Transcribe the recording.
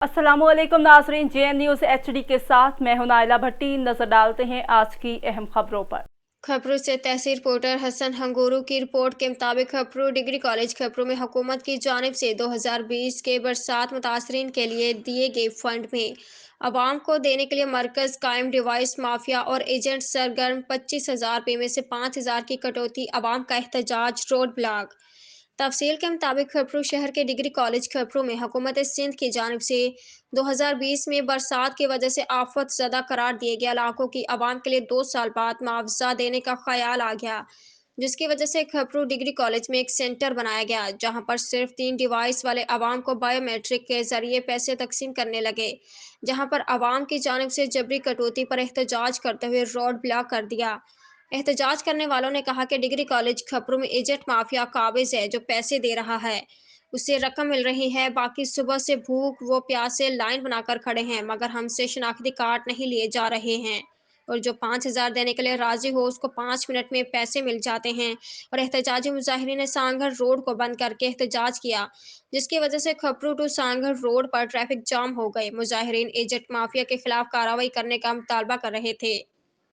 अस्सलाम वालेकुम नाजरीन, JN न्यूज़ HD के साथ मैं हूं नाइला भट्टी। नजर डालते हैं आज की अहम खबरों पर। खपरू से तहसील रिपोर्टर हसन हंगोरू की रिपोर्ट के मुताबिक खपरू डिग्री कॉलेज खपरू में हुकूमत की जानिब से 2020 के बरसात मुतासरीन के लिए दिए गए फंड में आवाम को देने के लिए मरकज कायम डिवाइस माफिया और एजेंट सरगर्म 25,000 रुपये में से 5,000 की कटौती आवाम का एहतजाज रोड ब्लॉक। तफसील के मुताबिक खपरू शहर के डिग्री कॉलेज खपरू में हुकूमत सिंध की जानिब से 2020 में बरसात की वजह से आफत ज़दा करार दिए गए इलाकों की आवाम के लिए 2 साल बाद मुआवजा देने का ख्याल आ गया, जिसकी वजह से खपरू डिग्री कॉलेज में एक सेंटर बनाया गया जहां पर सिर्फ 3 डिवाइस वाले आवाम को बायोमेट्रिक के जरिए पैसे तकसीम करने लगे, जहां पर आवाम की जानिब से जबरी कटौती पर एहतजाज करते हुए रोड ब्लॉक कर दिया। एहतजाज करने वालों ने कहा कि डिग्री कॉलेज खपरू में एजेंट माफिया काबिज है जो पैसे दे रहा है, उससे रकम मिल रही है, बाकी सुबह से भूख वो प्यासे लाइन बनाकर खड़े हैं मगर हमसे शनाख्ती कार्ड नहीं लिए जा रहे हैं, और जो 5,000 देने के लिए राजी हो उसको 5 मिनट में पैसे मिल जाते हैं। और एहतजाजी मुजाहिरीन ने सांगढ़ रोड को बंद करके एहतजाज किया, जिसकी वजह से खपरू टू सांगढ़ रोड पर ट्रैफिक जाम हो गए। मुजाहिरीन एजेंट माफिया के खिलाफ कार्रवाई करने का मुतालबा कर रहे थे।